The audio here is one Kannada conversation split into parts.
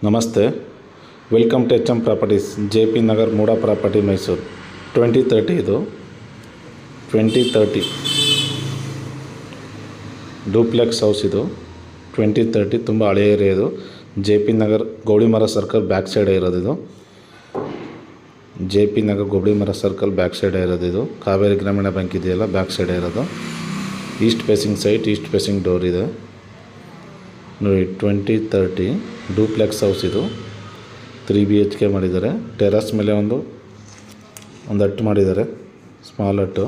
ನಮಸ್ತೆ, welcome to H M properties, JP Nagar, MUDA property, Mysuru. 2030 ಇದು 2030 ಡೂಪ್ಲೆಕ್ಸ್ ಹೌಸ್. ಇದು 2030 ತುಂಬ ಹಳೆಯ ಏರಿಯಾ. ಇದು JP Nagar Gowdimara circle back ಸೈಡೇ ಇರೋದು. ಇದು JP Nagar Gowdimara circle back ಸೈಡೇ ಇರೋದು. ಇದು ಕಾವೇರಿ ಗ್ರಾಮೀಣ ಬ್ಯಾಂಕ್ ಇದೆಯಲ್ಲ, ಬ್ಯಾಕ್ ಸೈಡೇ ಇರೋದು. East facing site, East facing door ಇದೆ ನೋಡಿ. 2030 ಡೂಪ್ಲೆಕ್ಸ್ ಹೌಸ್. ಇದು 3 BHK ಮಾಡಿದ್ದಾರೆ. ಟೆರಸ್ ಮೇಲೆ ಒಂದು ಹಟ್ಟು ಮಾಡಿದ್ದಾರೆ, ಸ್ಮಾಲ್ ಹಟ್ಟು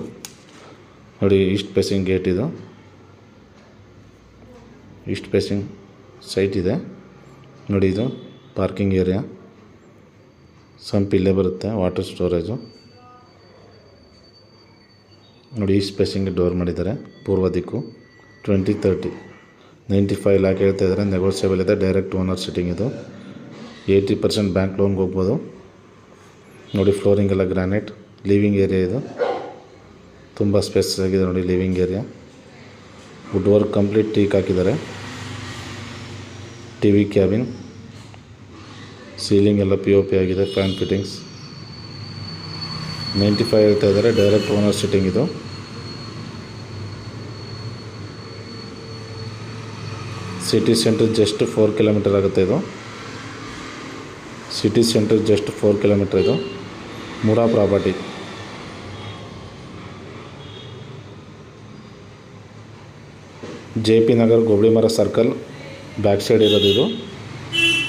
ನೋಡಿ. ಈಸ್ಟ್ ಫೇಸಿಂಗ್ ಗೇಟ್ ಇದು, ಈಸ್ಟ್ ಫೇಸಿಂಗ್ ಸೈಟ್ ಇದೆ ನೋಡಿ. ಇದು ಪಾರ್ಕಿಂಗ್ ಏರಿಯಾ, ಸಂಪ್ ಇಲ್ಲೇ ಬರುತ್ತೆ, ವಾಟರ್ ಸ್ಟೋರೇಜು ನೋಡಿ. ಈಸ್ಟ್ ಫೇಸಿಂಗ್ ಡೋರ್ ಮಾಡಿದ್ದಾರೆ, ಪೂರ್ವ ದಿಕ್ಕು. 2030 95 ಲ್ಯಾಕ್ ಹೇಳ್ತಾ ಇದ್ದಾರೆ, ನೆಗೋಷಿಯಬಲ್ ಇದೆ. Direct owner sitting. ಇದು 80% ಬ್ಯಾಂಕ್ ಲೋನ್ಗೆ ಹೋಗ್ಬೋದು ನೋಡಿ. ಫ್ಲೋರಿಂಗ್ ಎಲ್ಲ ಗ್ರಾನೈಟ್. ಲಿವಿಂಗ್ ಏರಿಯಾ ಇದು, ತುಂಬ ಸ್ಪೇಸ್ ಆಗಿದೆ ನೋಡಿ. Living area, wood work complete teak ಹಾಕಿದ್ದಾರೆ. TV ಕ್ಯಾಬಿನ್, ಸೀಲಿಂಗ್ ಎಲ್ಲ POP ಆಗಿದೆ. Fan fittings. 95 ಹೇಳ್ತಾ ಇದ್ದಾರೆ, ಡೈರೆಕ್ಟ್ ಓನರ್ ಸಿಟ್ಟಿಂಗ್. ಇದು ಸಿಟಿ ಸೆಂಟರ್ ಜಸ್ಟ್ 4 ಕಿಲೋಮೀಟರ್ ಆಗುತ್ತೆ. ಇದು ಸಿಟಿ ಸೆಂಟರ್ ಜಸ್ಟ್ 4 ಕಿಲೋಮೀಟರ್. ಇದು MUDA property. JP Nagar Gowdimara circle back side ಇರೋದು.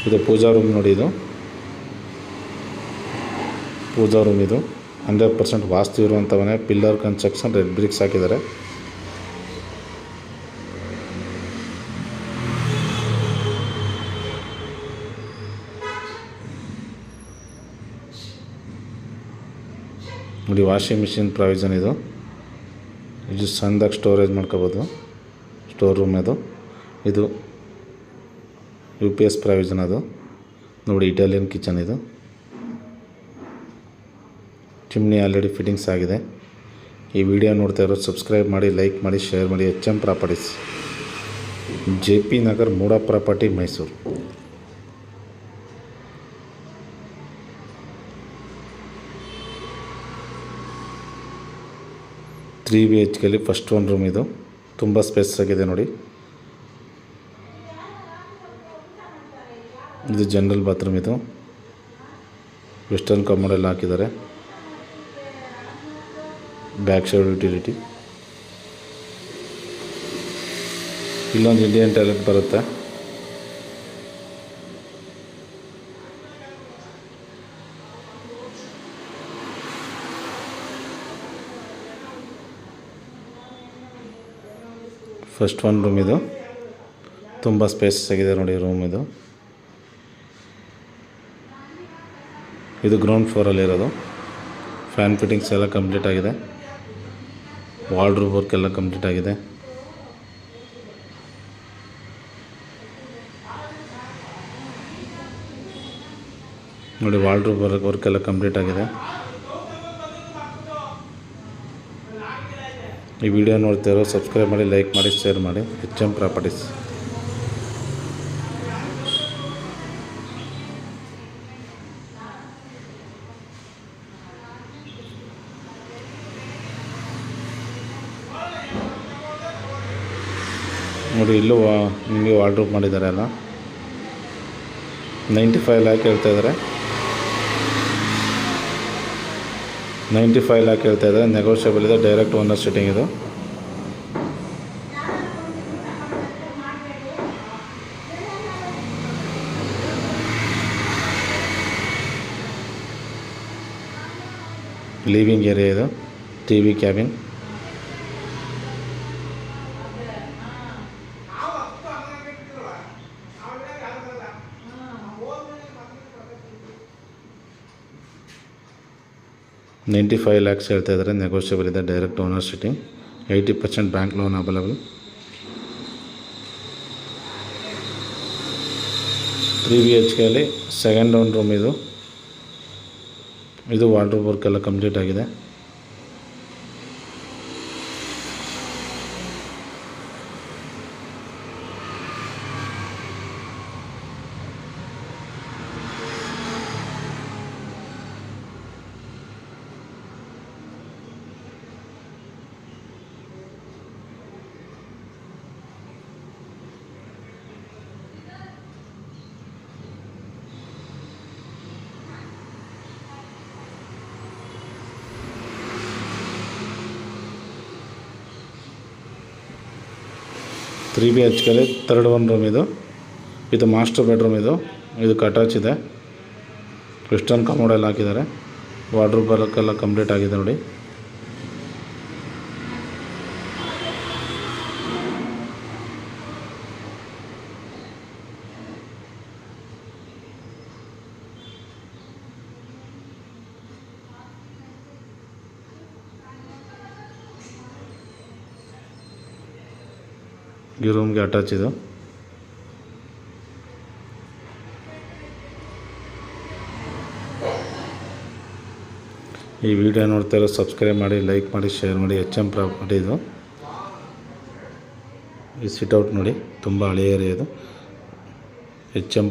ಇದು ಪೂಜಾ ರೂಮ್ ನೋಡಿ. ಇದು ಪೂಜಾ ರೂಮ್. ಇದು 100% ವಾಸ್ತು ಇರುವಂಥವೇ. ಪಿಲ್ಲರ್ ಕನ್ಸ್ಟ್ರಕ್ಷನ್, ರೆಡ್ ಬ್ರಿಕ್ಸ್ ಹಾಕಿದ್ದಾರೆ. ನೋಡಿ, ವಾಷಿಂಗ್ ಮಿಷಿನ್ ಪ್ರಾವಿಷನ್. ಇದು ಸಣ್ಣದಾಗಿ ಸ್ಟೋರೇಜ್ ಮಾಡ್ಕೋಬೋದು, ಸ್ಟೋರ್ ರೂಮ್ ಅದು. ಇದು UPS ಪ್ರಾವಿಷನ್ ಅದು ನೋಡಿ. Italian kitchen. ಇದು ಚಿಮ್ನಿ ಆಲ್ರೆಡಿ ಫಿಟ್ಟಿಂಗ್ಸ್ ಆಗಿದೆ. ಈ ವಿಡಿಯೋ ನೋಡ್ತಾ ಇರೋದು ಸಬ್ಸ್ಕ್ರೈಬ್ ಮಾಡಿ, ಲೈಕ್ ಮಾಡಿ, ಶೇರ್ ಮಾಡಿ. HM properties, JP Nagar, MUDA property, Mysuru. Three BHK first one room. ಇದು ತುಂಬ ಸ್ಪೇಸ್ ಆಗಿದೆ ನೋಡಿ. ಇದು ಜನರಲ್ ಬಾತ್ರೂಮ್. ಇದು ವೆಸ್ಟರ್ನ್ ಕಮೋಡ್ ಎಲ್ಲ ಹಾಕಿದ್ದಾರೆ. Back side utility. ಇಲ್ಲೊಂದು ಇಂಡಿಯನ್ ಟಾಯ್ಲೆಟ್ ಬರುತ್ತೆ. First one room. ಇದು ತುಂಬ ಸ್ಪೇಸ್ ಆಗಿದೆ ನೋಡಿ ರೂಮ್. ಇದು ಗ್ರೌಂಡ್ ಫ್ಲೋರಲ್ಲಿ ಇರೋದು. ಫ್ಯಾನ್ ಫಿಟ್ಟಿಂಗ್ಸ್ ಎಲ್ಲ ಕಂಪ್ಲೀಟ್ ಆಗಿದೆ. ವಾರ್ಡ್ರೋಬ್ ವರ್ಕ್ ಎಲ್ಲ ಕಂಪ್ಲೀಟ್ ಆಗಿದೆ ನೋಡಿ. ವಾರ್ಡ್ರೋಬ್ ವರ್ಕ್ ಎಲ್ಲ ಕಂಪ್ಲೀಟ್ ಆಗಿದೆ. ಈ ವಿಡಿಯೋ ನೋಡ್ತಾ ಇರೋ ಸಬ್ಸ್ಕ್ರೈಬ್ ಮಾಡಿ, ಲೈಕ್ ಮಾಡಿ, ಶೇರ್ ಮಾಡಿ. HM properties. ನೋಡಿ, ಇಲ್ಲೂ ನಿಮಗೆ ವಾರ್ಡ್ರೋಬ್ ಮಾಡಿದ್ದಾರೆ ಅಲ್ಲ. 95 ಲ್ಯಾಕ್ ಹೇಳ್ತಾ ಇದ್ದಾರೆ. 95 ಲ್ಯಾಕ್ ಹೇಳ್ತಾ ಇದ್ದಾರೆ, ನೆಗೋಷಿಯಬಲ್ ಇದೆ. Direct owner sitting. ಇದು ಲಿವಿಂಗ್ ಏರಿಯಾ. ಇದು TV ಕ್ಯಾಬಿನ್. $95 ಲ್ಯಾಕ್ಸ್ ಹೇಳ್ತಾ ಇದ್ದಾರೆ, ನೆಗೋಷಿಯಬಲ್ ಇದೆ. Direct owner sitting. 80% bank loan available. 3 BHK second one room. ಇದು ವಾರ್ಡ್ರೋಬ್ ವರ್ಕ್ ಎಲ್ಲ ಕಂಪ್ಲೀಟ್ ಆಗಿದೆ. 3 BHK ಥರ್ಡ್ ಒನ್ ರೂಮ್ ಇದು. ಇದು ಮಾಸ್ಟರ್ ಬೆಡ್ರೂಮ್. ಇದಕ್ಕೆ ಅಟ್ಯಾಚ್ ಇದೆ. ವೆಸ್ಟರ್ನ್ ಕಮೋಡ್ ಎಲ್ಲ ಹಾಕಿದ್ದಾರೆ. ವಾರ್ಡ್ರೋಬ್ ಎಲ್ಲ ಕಂಪ್ಲೀಟ್ ಆಗಿದೆ ನೋಡಿ. ಈ ರೂಮ್ಗೆ ಅಟ್ಯಾಚ್ ಇದು. ಈ ವಿಡಿಯೋ ನೋಡ್ತಾ ಇರೋ ಸಬ್ಸ್ಕ್ರೈಬ್ ಮಾಡಿ, ಲೈಕ್ ಮಾಡಿ, ಶೇರ್ ಮಾಡಿ. HM ಪ್ರಾಪರ್ಟಿ ಇದು. ಈ ಸಿಟ್ಔಟ್ ನೋಡಿ, ತುಂಬ ಹಳೆಯ ಏರಿಯಾ ಇದು. HM